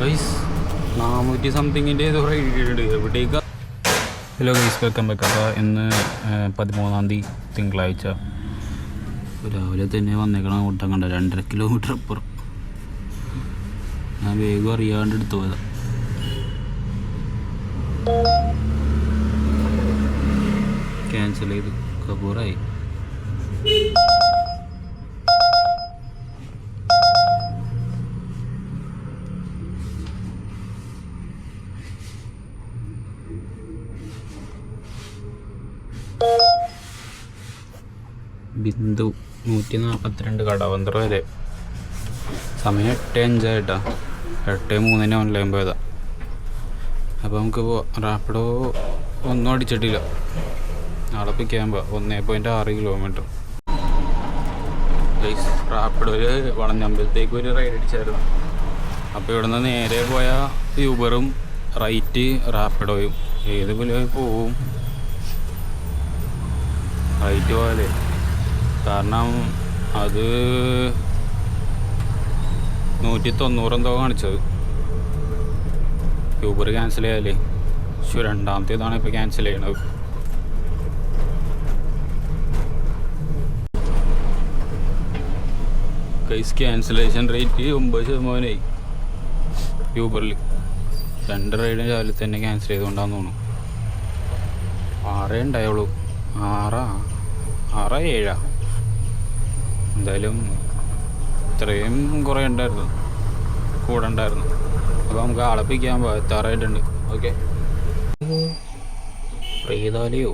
Guys 400 സംതിങ്ങിൻ്റെ ഏതോ ride ഇട്ടിട്ടുണ്ട് എവിടേക്കാ. Hello guys, welcome back. അപ്പോൾ ഇന്ന് 13-ാം തീയതി തിങ്കളാഴ്ച രാവിലെ തന്നെ വന്നേക്കണം. ഓട്ടം കണ്ട 2.5 കിലോമീറ്റർ അപ്പുറം. ഞാൻ വേഗം അറിയാണ്ട് എടുത്തു പോയതാണ്. ക്യാൻസൽ ചെയ്തു. കബൂറായി. ബിന്ദു 142 കടവന്തറ വരെ. സമയം 8:05 ആയിട്ടാ. 8:03 ഓൺലൈൻ പോയതാ. അപ്പോൾ നമുക്ക് റാപ്പിഡോ ഒന്നും അടിച്ചിട്ടില്ല. നാളെ പിക്കാൻ പോവാം. 1.6 കിലോമീറ്റർ. റാപ്പിഡോയിൽ വളഞ്ഞമ്പലത്തേക്ക് ഒരു റൈഡ് അടിച്ചായിരുന്നു. അപ്പോൾ ഇവിടെ നിന്ന് നേരെ പോയ യൂബറും റൈറ്റ് റാപ്പിഡോയും ഏത് പോലെ പോവും. റൈറ്റ് പോയാലേ, കാരണം അത് 190 എന്തോ കാണിച്ചത്. Uber cancel ചെയ്യാല്ലേ. രണ്ടാമത്തേതാണ് ഇപ്പോൾ ക്യാൻസൽ ചെയ്യണത്. Guys, cancellation rate 9% യൂബറിൽ. 2 റൈഡിന് രാവിലെ തന്നെ ക്യാൻസൽ ചെയ്തുകൊണ്ടാന്ന് തോന്നുന്നു. 6 ഉണ്ടായുള്ളൂ. 6-7 എന്തായാലും ഇത്രയും കുറേ ഉണ്ടായിരുന്നു, കൂടെ ഉണ്ടായിരുന്നു. അപ്പോൾ നമുക്ക് ആളെ പിക്കാൻ പോകാം. എത്താറായിട്ടുണ്ട്. ഓക്കെ, പ്രീതാലിയോ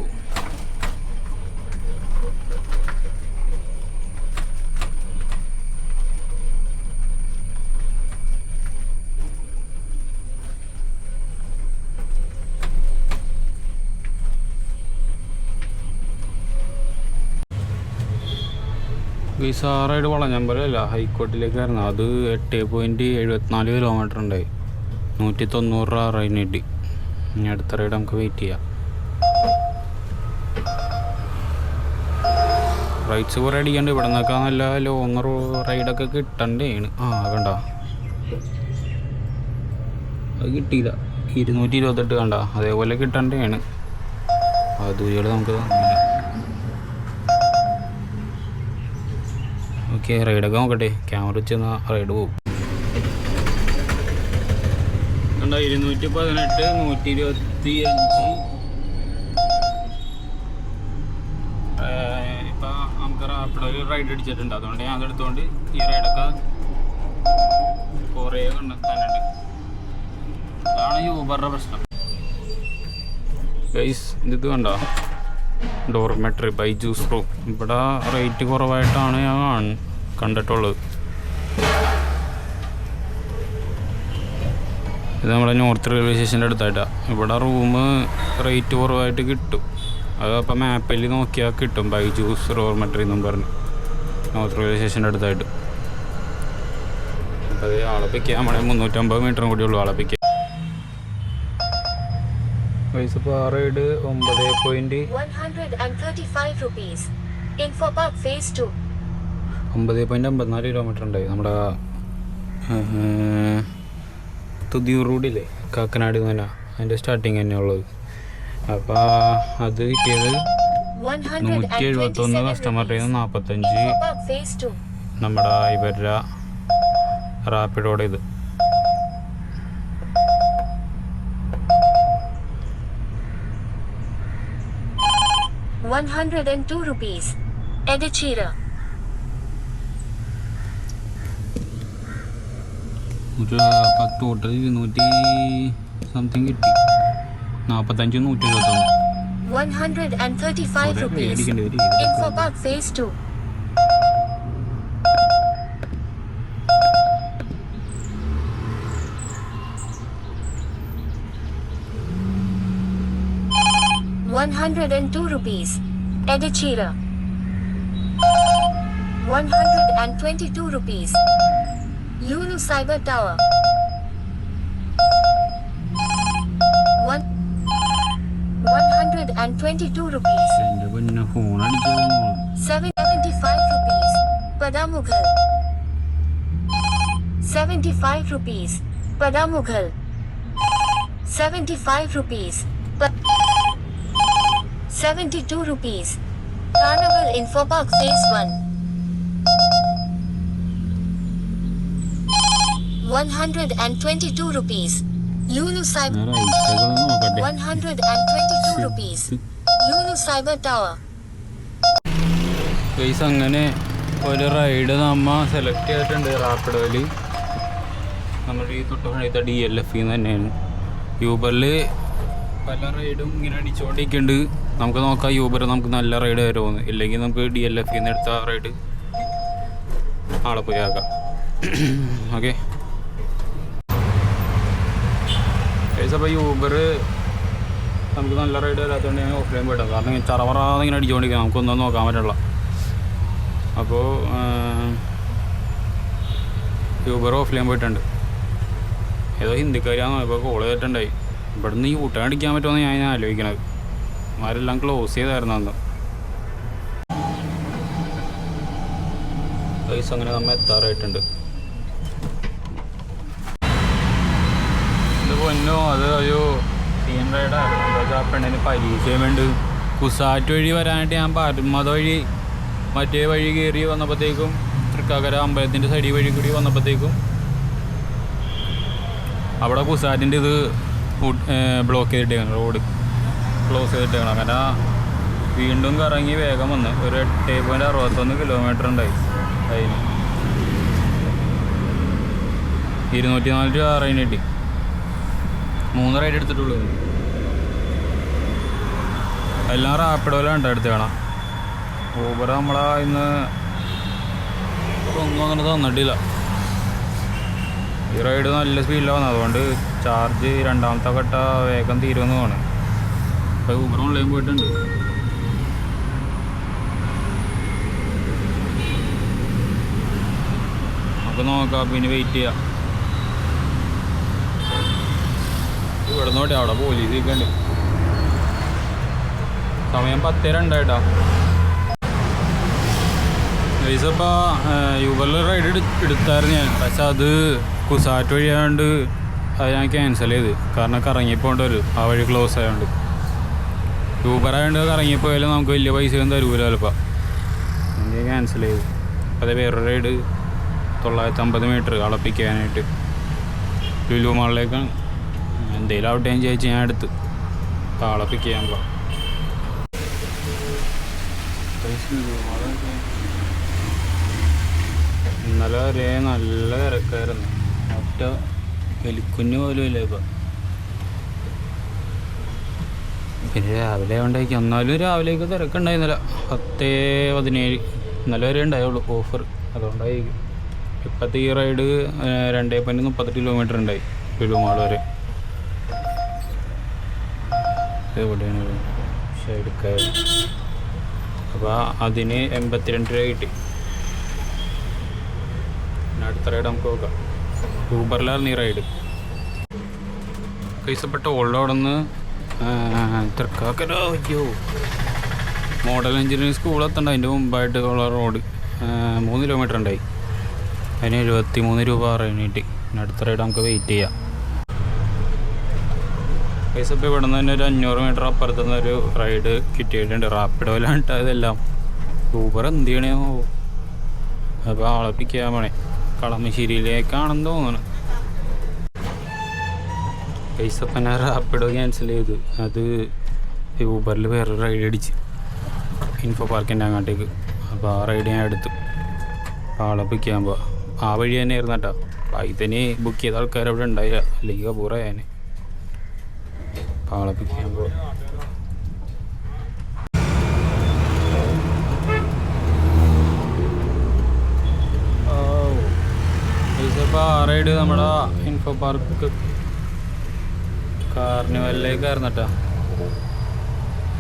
വിസാറായിട്ട് വളഞ്ഞമ്പലല്ല, ഹൈക്കോർട്ടിലേക്കായിരുന്നു. അത് 8.74 കിലോമീറ്റർ ഉണ്ടായി. 190 രൂപ റൈഡിന് കിട്ടി. ഇനി അടുത്ത റൈഡ് നമുക്ക് വെയിറ്റ് ചെയ്യാം. റൈഡ്സ് കുറേ അടിക്കാണ്ട്. ഇവിടെ നിന്നൊക്കെ നല്ല ലോങ് റൈഡൊക്കെ കിട്ടണ്ടേണ്. വേണ്ട, അത് കിട്ടിയില്ല. 228 കണ്ട, അതേപോലെ കിട്ടണ്ടേണ്. ദൂരികൾ നമുക്ക് ഓക്കെ. റൈഡൊക്കെ നോക്കട്ടെ. ക്യാമറ വെച്ച് റൈഡ് പോകും. 218, 125. ഇപ്പം നമുക്ക് റാപ്പിഡോയിൽ റൈഡ് അടിച്ചിട്ടുണ്ട്. അതുകൊണ്ട് ഞാൻ അതെടുത്തുകൊണ്ട് ഈ റൈഡൊക്കെ കുറേ തന്നുണ്ട്. അതാണ് യൂബറുടെ പ്രശ്നം. ഗൈസ്, ഇത് കണ്ടോ, ഡോർമെട്രി ബൈ ജ്യൂസ് പ്രോ. ഇവിടെ റേറ്റ് കുറവായിട്ടാണ് ഞാൻ കണ്ടിട്ടുള്ളത്. ഇത് നമ്മുടെ നോർത്ത് റെയിൽവേ സ്റ്റേഷൻ്റെ അടുത്തായിട്ടാണ്. ഇവിടെ റൂം റേറ്റ് കുറവായിട്ട് കിട്ടും. അത് അപ്പം മാപ്പിൽ നോക്കിയാൽ കിട്ടും. ബൈ ജ്യൂസ് ഡോർമെട്രി എന്നും പറഞ്ഞ് നോർത്ത് റെയിൽവേ സ്റ്റേഷൻ്റെ അടുത്തായിട്ട്. അപ്പോൾ അത് ആളെ പിക്കാൻ നമ്മളെ 350 മീറ്ററും കൂടി ഉള്ളൂ ആളെ പിക്കാൻ. പൈസ ഇപ്പോൾ ആ റൈഡ് 9.54 കിലോമീറ്റർ ഉണ്ടായി. നമ്മുടെ തുതിയൂർ റോഡില്ലേ, കാക്കനാട് എന്ന് പറഞ്ഞാൽ അതിൻ്റെ സ്റ്റാർട്ടിങ് തന്നെ ഉള്ളത്. അപ്പോൾ അത് കിട്ടിയത് 171 കസ്റ്റമറുടെ 45 നമ്മുടെ ഇവരുടെ റാപ്പിഡോടെ. ഇത് ₹102 Edachira. ടോട്ടൽ 200 സംതിങ് കിട്ടി. 45, 171. ₹135 Info Park Phase 2. ₹102 Edachira. ₹122 Lulu Cyber Tower. ₹122 ₹775 Padamughal. ₹75 Padamughal. 75 rupees. 72 rupees. Carnival Info Park Phase 1. 122 rupees. Lulu Cyber. നോക്കട്ടെ 122 rupees. Lulu Cyber Tower. Guys അങ്ങനെ ഒരു റൈഡ് നമ്മ സെലക്ട് ചെയ്തിട്ടുണ്ട് റാപ്പിഡോയിൽ. നമ്മുടെ ഈ തൊട്ട് പണിയത്തെ DLF തന്നെയാണ്. യൂബറിൽ പല റൈഡും ഇങ്ങനെ അടിച്ചുകൊണ്ടിരിക്കുന്നുണ്ട്. നമുക്ക് നോക്കാം യൂബർ നമുക്ക് നല്ല റൈഡ് വരുമോന്ന്. ഇല്ലെങ്കിൽ നമുക്ക് DLF എടുത്ത റൈഡ് ആളെ പോയി ആക്കാം. ഓക്കെ ഗൈസ്, അപ്പോൾ യൂബർ നമുക്ക് നല്ല റൈഡ് വരാത്തതുകൊണ്ട് ഞാൻ ഓഫ്ലൈൻ പോയിട്ടാണ്. കാരണം ചറവറാതെ ഇങ്ങനെ അടിച്ചുകൊണ്ടിരിക്കുക, നമുക്കൊന്നും നോക്കാൻ പറ്റില്ല. അപ്പോൾ യൂബർ ഓഫ്ലൈൻ പോയിട്ടുണ്ട്. ഏതോ ഹിന്ദിക്കാരാണെന്നോ ഇപ്പോൾ കോൾ ചെയ്തിട്ടുണ്ടായി. ഇവിടുന്ന് ഈ ഊട്ടം അടിക്കാൻ പറ്റുമെന്ന് ഞാൻ ആലോചിക്കണത്. അവരെല്ലാം ക്ലോസ് ചെയ്തായിരുന്നു അന്ന്. പൈസ അങ്ങനെ നമ്മൾ എത്താറായിട്ടുണ്ട്. ഇത് പൊന്നോ, അത് ഒരു സീൻ റൈഡായിരുന്നു. എന്താ വെച്ചാൽ ആ പെണ്ണിന് പരീക്ഷയും വേണ്ടി കുസാറ്റ് വഴി വരാനായിട്ട് ഞാൻ പരമത വഴി മറ്റേ വഴി കയറി വന്നപ്പോഴത്തേക്കും തൃക്കാക്കര അമ്പലത്തിൻ്റെ സൈഡിൽ വഴി കൂടി വന്നപ്പോഴത്തേക്കും അവിടെ കുസാറ്റിൻ്റെ ഇത് ബ്ലോക്ക് ചെയ്തിട്ടേക്കണം, റോഡ് ക്ലോസ് ചെയ്തിട്ടേക്കണം. അങ്ങനെ വീണ്ടും കറങ്ങി വേഗം വന്ന് ഒരു 8.61 കിലോമീറ്റർ ഉണ്ടായി. അതിന് 204 രൂപ റൈൻ കിട്ടി. 3 റൈഡ് എടുത്തിട്ടുള്ളൂ. എല്ലാം റാപ്പിഡോയിലാണ് എടുത്ത് കാണാം. ഊബർ നമ്മളെ ഇന്ന് ഒന്നും അങ്ങനെ തന്നിട്ടില്ല. ഈ റൈഡ് നല്ല സ്പീഡിലാണ്, അതുകൊണ്ട് ചാർജ് രണ്ടാമത്തെ ഘട്ട വേഗം തീരുമെന്ന് തോന്നുന്നു. ഇപ്പോൾ ഊബർ ഓൺലൈൻ പോയിട്ടുണ്ട്. നമുക്ക് നോക്കാം, പിന്നെ വെയിറ്റ് ചെയ്യാം. ഇവിടെ നോട്ടെ, അവിടെ പോലീസ് ഇരിക്കണ്ട്. സമയം 10:02 ഇപ്പോൾ യൂബറിൽ റൈഡ് എടുത്തായിരുന്നു ഞാൻ. പക്ഷെ അത് കുസാറ്റ് വഴിയാണ്ട് അത് ഞാൻ ക്യാൻസൽ ചെയ്ത്. കാരണം കറങ്ങിപ്പോണ്ട് വരും, ആ വഴി ക്ലോസ് ആയതുകൊണ്ട്. യൂബറായതുകൊണ്ട് കറങ്ങിപ്പോയാലും നമുക്ക് വലിയ പൈസയൊന്നും തരൂല ചിലപ്പോൾ. എനിക്ക് ക്യാൻസൽ ചെയ്തു. അത് വേറൊരു റൈഡ് 950 മീറ്റർ കളപ്പിക്കാനായിട്ട് ലുലു മാളിലേക്കാണ്. എന്തെങ്കിലും ആവട്ടെ എന്ന് ചോദിച്ച് ഞാൻ എടുത്ത് കളപ്പിക്കാൻ പോകാം. ഇന്നലെ വരെ നല്ല തിരക്കായിരുന്നു. ഒറ്റ എലിക്കുഞ്ഞ് പോലും ഇല്ല ഇപ്പം. പിന്നെ രാവിലെ ഉണ്ടായിരിക്കും, എന്നാലും രാവിലേക്ക് തിരക്കുണ്ടായിരുന്നില്ല. 10:17 ഇന്നലെ വരെ ഉണ്ടായുള്ളൂ ഓഫർ, അതുകൊണ്ടായിരിക്കും. ഇപ്പോഴത്തെ ഈ റൈഡ് 2.38 കിലോമീറ്റർ ഉണ്ടായി ലുലു മാൾ വരെ. എവിടെയാണ് എടുക്കാൻ? അപ്പോൾ അതിന് 82 രൂപ കിട്ടി. പിന്നെ അടുത്ത റൈഡ് നമുക്ക് നോക്കാം. ഊബറിലായിരുന്നു ഈ റൈഡ്. കൈസപ്പെട്ട ഓൾഡ് നിന്ന് തൃക്കാക്കര വയ്ക്കോ മോഡൽ എഞ്ചിനീയറിംഗ് സ്കൂൾ എത്തണ്ട അതിൻ്റെ മുമ്പായിട്ട് ഉള്ള റോഡ് 3 കിലോമീറ്റർ ഉണ്ടായി. അതിന് 73 രൂപ കിട്ടി. പിന്നെ അടുത്ത റൈഡ് നമുക്ക് വെയിറ്റ് ചെയ്യാം. കൈസപ്പോൾ ഇവിടെ നിന്ന് തന്നെ ഒരു 500 മീറ്റർ അപ്പുറത്തുനിന്ന് ഒരു റൈഡ് കിട്ടിയിട്ടുണ്ട്. റാപ്പിഡോയിലാണ് ഇതെല്ലാം. ഊബർ എന്ത് ചെയ്യണോ അപ്പോൾ ആളെ പിക്കാൻ പോണേ. കളമശ്ശേരിയിലേക്കാണെന്ന് തോന്നുന്നു. കൈസപ്പം ഞാൻ റാപ്പിഡോ ക്യാൻസൽ ചെയ്തു. അത് ഊബറിൽ വേറൊരു റൈഡ് അടിച്ച് ഇൻഫോ പാർക്കിൻ്റെ അങ്ങോട്ടേക്ക്. അപ്പോൾ ആ റൈഡ് ഞാൻ എടുത്തു. ആളെ പിക്കാൻ പോവാം. ആ വഴി തന്നെ ആയിരുന്നു കേട്ടോ. ഇതിന് ബുക്ക് ചെയ്ത ആൾക്കാർ അവിടെ ഉണ്ടായില്ല, അല്ലെങ്കിൽ അപൂർവം ഞാൻ ആളെ പിക്കാൻ പോവാം. ഇപ്പോൾ ആ റൈഡ് നമ്മുടെ ഇൻഫോ പാർക്ക് കാർണിവലിലേക്കായിരുന്നു കേട്ടോ.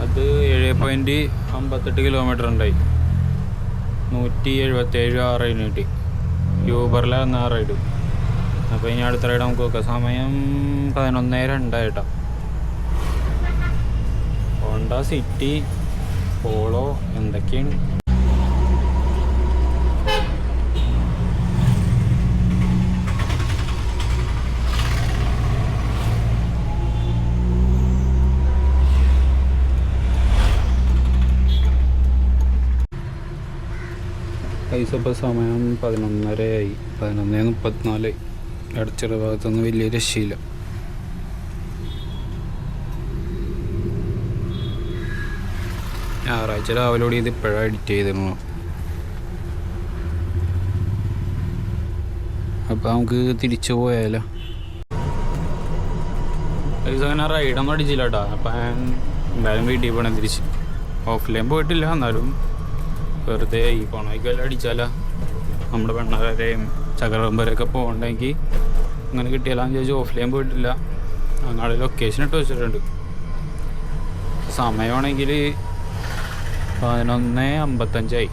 അത് 7.58 കിലോമീറ്റർ ഉണ്ടായി. 177 ആ റൈഡ് കിട്ടി. യൂബറിലായിരുന്നു ആ റൈഡ്. അപ്പോൾ ഇനി അടുത്ത റൈഡ് നമുക്ക് നോക്കാം. സമയം 11:02 കേട്ടോ. ഹോണ്ട സിറ്റി പോളോ എന്തൊക്കെയാണ്. പൈസ ഇപ്പോൾ സമയം 11:30 11:34 എടച്ചിറ ഭാഗത്തൊന്നും വലിയ രക്ഷയില്ല. ഞായറാഴ്ച രാവിലെ ഓടി ഇത് ഇപ്പോഴാണ് എഡിറ്റ് ചെയ്തിരുന്നു. അപ്പോൾ നമുക്ക് തിരിച്ചു പോയാലോ. പൈസ അങ്ങനെ റൈഡൊന്നും അടിച്ചില്ല കേട്ടോ. അപ്പം ഞാൻ എന്തായാലും വീട്ടിൽ പോകണം തിരിച്ച്. ഓഫ്ലൈൻ പോയിട്ടില്ല, എന്നാലും വെറുതെ ഈ പോണേക്കെല്ലാം അടിച്ചാലോ. നമ്മുടെ പെണ്ണാരെയും ചകരമ്പരൊക്കെ പോകണ്ടെങ്കിൽ അങ്ങനെ കിട്ടിയാലാന്ന് ചോദിച്ചാൽ ഓഫ്ലൈൻ പോയിട്ടില്ല. അങ്ങാടി ലൊക്കേഷൻ ഇട്ട് വെച്ചിട്ടുണ്ട്. സമയമാണെങ്കിൽ 11:55.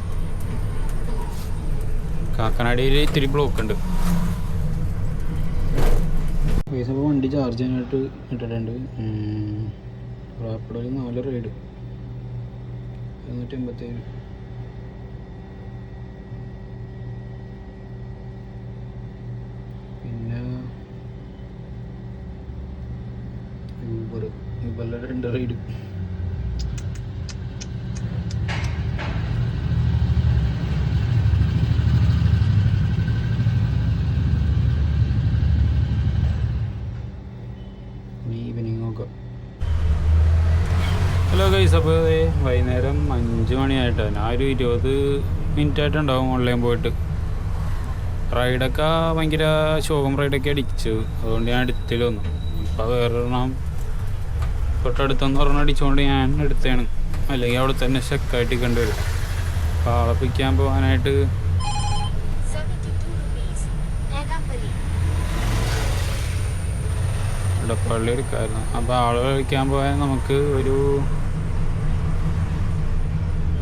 കാക്കനാടിയിൽ ഇത്തിരി ബ്ലോക്ക് ഉണ്ട്. പൈസ ഇപ്പോൾ വണ്ടി ചാർജ് ചെയ്യാനായിട്ട് ഇട്ടിട്ടുണ്ട്. റാപ്പിഡോയിൽ 4 റൈഡ് 287. പിന്നെ ഊബറിലെ 2 റൈഡ്. ഈവനിങ് നോക്കാം. ഹലോ ഗൈസ്, അപ്പോൾ വൈകുന്നേരം 5 മണിയായിട്ട് ഞാൻ ഒരു 20 മിനിറ്റായിട്ടുണ്ടാവും ഓൺലൈൻ പോയിട്ട്. റൈഡൊക്കെ ഭയങ്കര ശോകം റൈഡൊക്കെ അടിച്ചു, അതുകൊണ്ട് ഞാൻ എടുത്തില്ല ഒന്നും. ഇപ്പോൾ വേറൊരെണ്ണം തൊട്ടടുത്തെന്ന് പറഞ്ഞാൽ അടിച്ചുകൊണ്ട് ഞാൻ എടുത്തതാണ്. അല്ലെങ്കിൽ അവിടെ തന്നെ സ്റ്റക്കായിട്ട് കണ്ടുവരും. അപ്പോൾ ആളെ പിടിക്കാൻ പോകാനായിട്ട് ഇടപ്പള്ളി എടുക്കാമായിരുന്നു. അപ്പോൾ ആളെ കളിക്കാൻ പോയാൽ നമുക്ക് ഒരു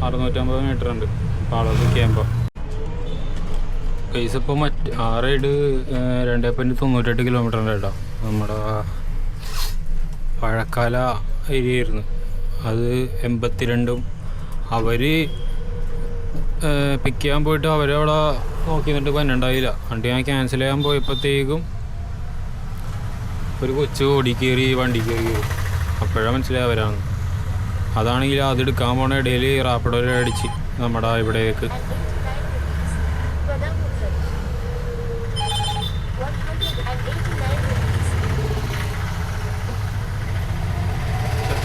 650 മീറ്റർ ഉണ്ട്. അപ്പോൾ ആളെ പിടിക്കുമ്പോൾ പൈസ ഇപ്പോൾ ആ റൈഡ് 2.98 കിലോമീറ്റർ ഉണ്ട് കേട്ടോ. നമ്മുടെ പഴക്കാല ഏരിയ ആയിരുന്നു അത്. 82. അവർ പിക്ക് ചെയ്യാൻ പോയിട്ട് അവരവിടെ നോക്കി നിന്നിട്ട് പന്നുണ്ടായില്ല. എന്നിട്ട് ഞാൻ ക്യാൻസൽ ചെയ്യാൻ പോയപ്പോഴത്തേക്കും ഒരു കൊച്ചു ഓടി കയറി വണ്ടി കയറി. അപ്പോഴാണ് മനസ്സിലായി അവരാണ്. അതാണെങ്കിൽ അതെടുക്കാൻ പോണ ഇടയിൽ റാപ്പിഡോയിൽ അടിച്ച് നമ്മുടെ ഇവിടേക്ക്.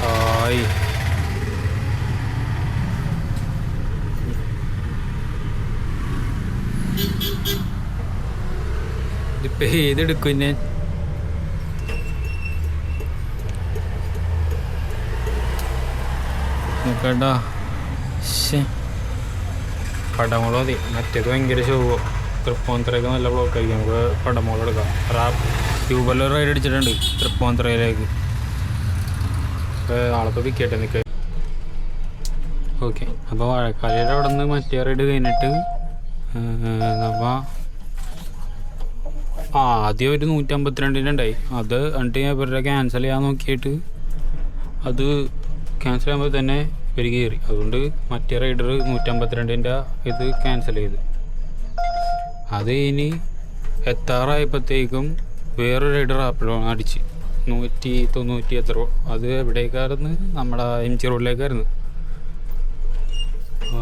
ആയി ഇതിപ്പോൾ ഏതെടുക്കും ഞാൻ? നോക്കട്ടാ. പടമുള മതി. മറ്റേത് ഭയങ്കര ഷോവോ. തൃപ്പൂണിത്തുറയ്ക്ക് നല്ല ബ്ലോക്ക് ആയിരിക്കും. നമുക്ക് പടമുള എടുക്കാം. ട്യൂബറിൽ റൈഡ് അടിച്ചിട്ടുണ്ട് തൃപ്പൂണിത്തുറയിലേക്ക്. ആളപ്പോൾ വിക്കട്ടെ നിൽക്കുക. ഓക്കെ, അപ്പോൾ വാഴക്കാലയുടെ അവിടെ നിന്ന് മറ്റേ റൈഡ് കഴിഞ്ഞിട്ട് നമ്മൾ ആദ്യം ഒരു 152 ഉണ്ടായി. അത് എന്നിട്ട് ഞാൻ ഇവരുടെ ക്യാൻസൽ ചെയ്യാൻ നോക്കിയിട്ട് അത് ക്യാൻസൽ ചെയ്യുമ്പോൾ തന്നെ ഇവർ കയറി. അതുകൊണ്ട് മറ്റേ റൈഡർ 152 ഇത് ക്യാൻസൽ ചെയ്ത്. അത് ഇനി എത്താറായപ്പോഴത്തേക്കും വേറൊരു റൈഡർ ആപ്പിളാണ് അടിച്ച് 190 എത്ര. അത് എവിടേക്കായിരുന്നു? നമ്മുടെ MG റോഡിലേക്കായിരുന്നു.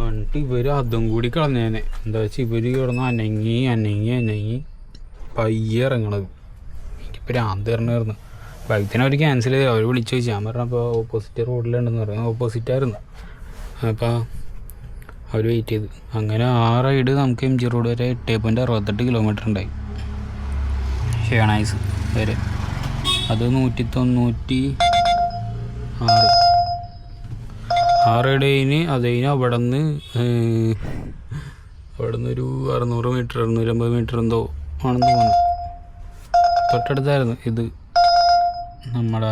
എന്നിട്ട് ഇവർ അതും കൂടി കളഞ്ഞേനെ. എന്താ വെച്ചാൽ ഇവർ കിടന്ന് അനങ്ങി പയ്യെ ഇറങ്ങണത്. എനിക്കിപ്പോൾ ഭ്രാന്ത് ഇറങ്ങായിരുന്നു. ബൈക്കിനെ അവർ ക്യാൻസൽ ചെയ്ത്. അവർ വിളിച്ചു ചോദിച്ചു. ഞാൻ പറഞ്ഞപ്പോൾ ഓപ്പോസിറ്റ് റോഡിലുണ്ടെന്ന് പറഞ്ഞു. ഓപ്പോസിറ്റായിരുന്നു. അപ്പോൾ അവർ വെയിറ്റ് ചെയ്ത്. അങ്ങനെ ആ റൈഡ് നമുക്ക് MG റോഡ് വരെ 8.68 കിലോമീറ്റർ ഉണ്ടായി. ഷേണൈസ് വരെ. അത് 196. ആ റൈഡ് കഴിഞ്ഞ് അതിന് അവിടെ നിന്ന് ഒരു 600 മീറ്റർ 650 മീറ്റർ എന്തോ ആണെന്ന് തോന്നുന്നു. തൊട്ടടുത്തായിരുന്നു ഇത്. നമ്മുടെ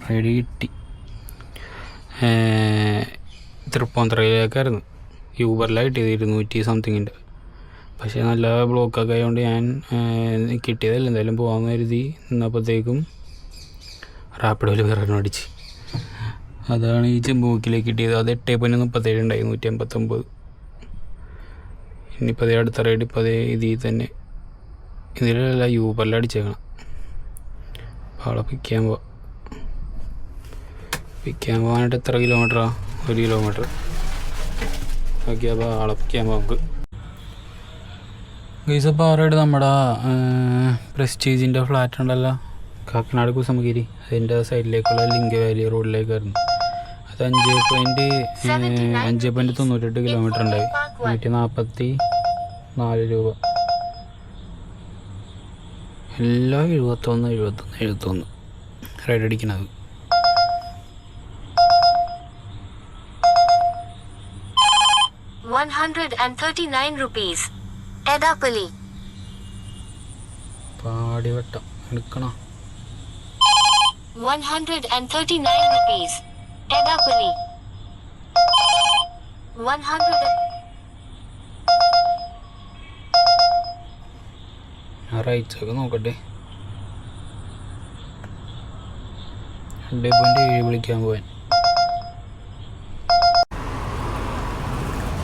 റൈഡ് കിട്ടി. തൃപ്പൂണിത്തുറയിലേക്കായിരുന്നു. യൂബറിലാണ് കിട്ടിയത് 200 സംതിങ്ങിൻ്റെ. പക്ഷേ നല്ല ബ്ലോക്കൊക്കെ ആയതുകൊണ്ട് ഞാൻ കിട്ടിയതല്ല, എന്തായാലും പോകാമെന്ന് കരുതി നിന്നപ്പോഴത്തേക്കും റാപ്പിഡോയിൽ വേറെ അടിച്ച്. അതാണ് ഈ ചെമ്പൂക്കിലേക്ക് കിട്ടിയത്. അത് 8.37 ഉണ്ടായി 189. ഇനിയിപ്പോൾ അതേ അടുത്ത റൈഡ് ഇപ്പോൾ അതേ ഇതിൽ തന്നെ ഇതിലല്ല യൂബറിൽ അടിച്ചേക്കണം. ആളെ പിക്കാൻ പോവാം. പിക്കാൻ പോകാനായിട്ട് എത്ര കിലോമീറ്ററാണ്? 1 കിലോമീറ്റർ. ഓക്കെ, അപ്പോൾ ആളെ പിക്കാൻ പോകാം നമുക്ക്. ഗൈസ്, അപ്പോൾ ആറേട് നമ്മുടെ പ്രസ്റ്റീജിൻ്റെ ഫ്ലാറ്റ് ഉണ്ടല്ലോ, കാക്കനാട് കുസമഗിരി, അതിൻ്റെ സൈഡിലേക്കുള്ള ലിങ്ക് വാലി റോഡിലേക്കായിരുന്നു. അത് 5.98 കിലോമീറ്റർ ഉണ്ടായി. 144 രൂപ. എല്ലാം 71 റൈഡ് അടിക്കണത്. ₹139. എടാപ്പള്ളി. പാടിവട്ടം എടുക്കണം. ₹139. എടാപ്പള്ളി. 100. റൈറ്റ്സൊക്കെ നോക്കട്ടെ. 2.7 വിളിക്കാൻ പോവാൻ.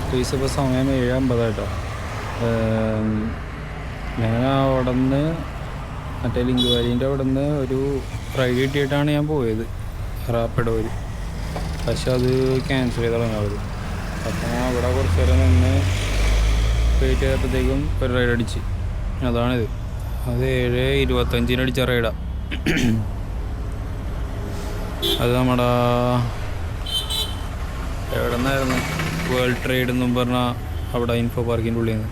പൈസ ഇപ്പോൾ സമയം 7:50 കേട്ടോ. ഞാൻ അവിടെ നിന്ന് മറ്റേ ലിങ്ക് വാലിൻ്റെ അവിടെ നിന്ന് ഒരു റൈഡ് കിട്ടിയിട്ടാണ് ഞാൻ പോയത്, റാപ്പിഡോയിൽ. പക്ഷെ അത് ക്യാൻസൽ ചെയ്ത് തുടങ്ങിയത്. അപ്പം അവിടെ കുറച്ച് നേരം നിന്ന് വെയിറ്റ് ചെയ്തപ്പോഴത്തേക്കും ഒരു റൈഡ് അടിച്ച്. അതാണിത്. അത് 7:25 അടിച്ച റൈഡാണ്. അത് നമ്മുടെ എവിടെ നിന്നായിരുന്നു, വേൾഡ് ട്രേഡ് എന്നും പറഞ്ഞാൽ അവിടെ ഇൻഫോ പാർക്കിൻ്റെ ഉള്ളിൽ നിന്ന്.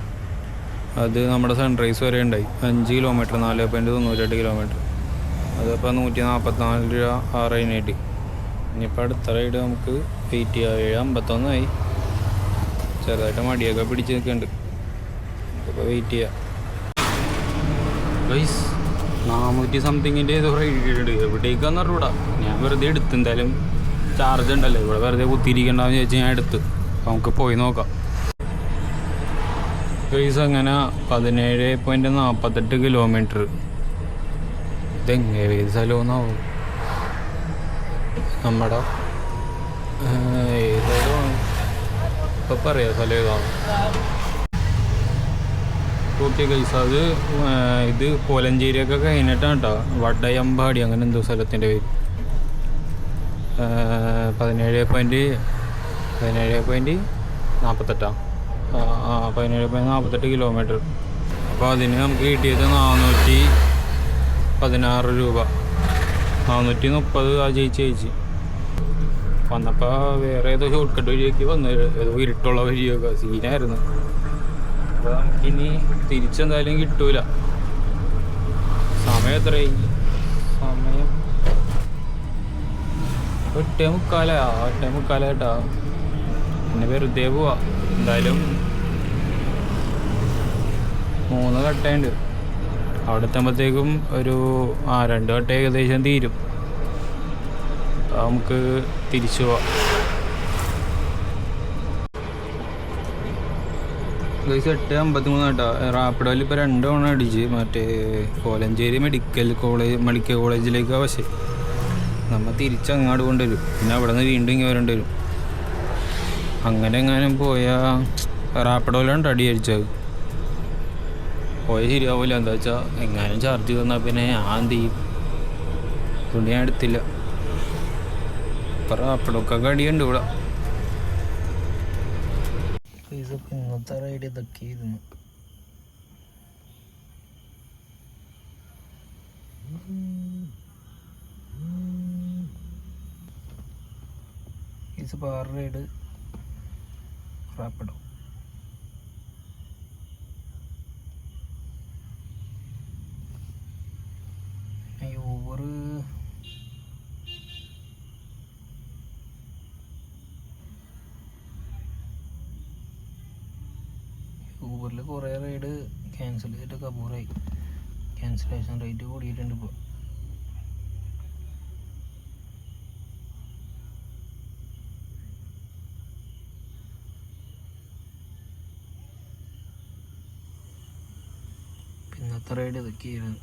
അത് നമ്മുടെ സൺറൈസ് വരെ ഉണ്ടായി. 5 കിലോമീറ്റർ, 4.98 കിലോമീറ്റർ. അതപ്പോൾ 144 രൂപ ആ റൈനായിട്ട്. ഇനിയിപ്പോൾ അടുത്ത റൈഡ് നമുക്ക് വെയിറ്റ് ചെയ്യാം. 7:51 ചെറുതായിട്ട് മടിയൊക്കെ പിടിച്ച് നിൽക്കുന്നുണ്ട്. അപ്പോൾ വെയിറ്റ് ചെയ്യാം. ഗൈസ്, 400 സംതിങ്ങിൻ്റെ ഏതോ റൈഡ് ഇട്ടിട്ടുണ്ട്. എവിടേക്കാന്ന് പറഞ്ഞൂടാ. ഞാൻ വെറുതെ എടുത്ത്, എന്തായാലും ചാർജ് ഉണ്ടല്ലോ ഇവിടെ, വെറുതെ കുത്തിയിരിക്കണ്ടെന്ന് ചോദിച്ചാൽ ഞാൻ എടുത്ത്. നമുക്ക് പോയി നോക്കാം. ഗൈസ്, അങ്ങനെ 17.48 കിലോമീറ്റർ. ഇതെങ്ങനെ ഏത് സ്ഥലമൊന്നാവും? നമ്മുടെ ഏതോ ഇപ്പം പറയാം സ്ഥലം ഏതാണ്. ഓക്കെ ഗൈസ്, അത് ഇത് കോലഞ്ചേരിയൊക്കെ കഴിഞ്ഞിട്ടാണ് കേട്ടോ. വടയമ്പാടി അങ്ങനെ എന്തോ സ്ഥലത്തിൻ്റെ പേര്. 17.48 കിലോമീറ്റർ. അപ്പോൾ അതിന് നമുക്ക് കിട്ടിയത് 416 രൂപ. 430 ആ ചേച്ചി വന്നപ്പോൾ വേറെ ഏതോ ഷോർട്ട് കട്ട് വഴിയൊക്കെ വന്നു, ഏതോ ഇരുട്ടുള്ള വഴിയൊക്കെ സീനായിരുന്നു. അപ്പോൾ നമുക്കിനി തിരിച്ചെന്തായാലും കിട്ടൂല. സമയം എത്രയായി? സമയം 8:45 കേട്ടോ. പിന്നെ വെറുതെ പോവാ. എന്തായാലും 3 കട്ടയുണ്ട്. അവിടെ എത്തുമ്പോഴത്തേക്കും ഒരു 2 കട്ട ഏകദേശം തീരും. നമുക്ക് തിരിച്ചു പോവാം. ഗൈസ്, 8:53 കേട്ടോ. റാപ്പിഡോയിൽ ഇപ്പോൾ 2 തവണ അടിച്ച്. മറ്റേ കോലഞ്ചേരി മെഡിക്കൽ കോളേജിലേക്ക്. പക്ഷേ നമ്മൾ തിരിച്ചങ്ങാട് കൊണ്ടുവരും. പിന്നെ അവിടെ നിന്ന് വീണ്ടും ഇങ്ങനെ വരേണ്ടി വരും. അങ്ങനെ എങ്ങാനും പോയാൽ റാപ്പിഡോയിലാണ് അടി അടിച്ചത്. പോയാൽ ശരിയാവില്ല. എന്താ വെച്ചാൽ എങ്ങാനും ചാർജ് തന്നാൽ പിന്നെ ഞാൻ എന്ത് ചെയ്യും? അതുകൊണ്ട് ഞാൻ എടുത്തില്ല. ഇപ്പം റാപ്പിഡോക്കൊക്കെ അടിയുണ്ട് ഇവിടെ. ഇന്നത്തെ റൈഡ് ഇതൊക്കെയായിരുന്നു. ഇത് 6 റൈഡ് റാപ്പിഡോ. ഊബറിൽ കുറേ റൈഡ് ക്യാൻസൽ ചെയ്തിട്ട് കബൂറായി. ക്യാൻസലേഷൻ റേറ്റ് കൂടിയിട്ടുണ്ട് ഇപ്പോൾ. ഇന്നത്തെ റൈഡ് ഇതൊക്കെയായിരുന്നു.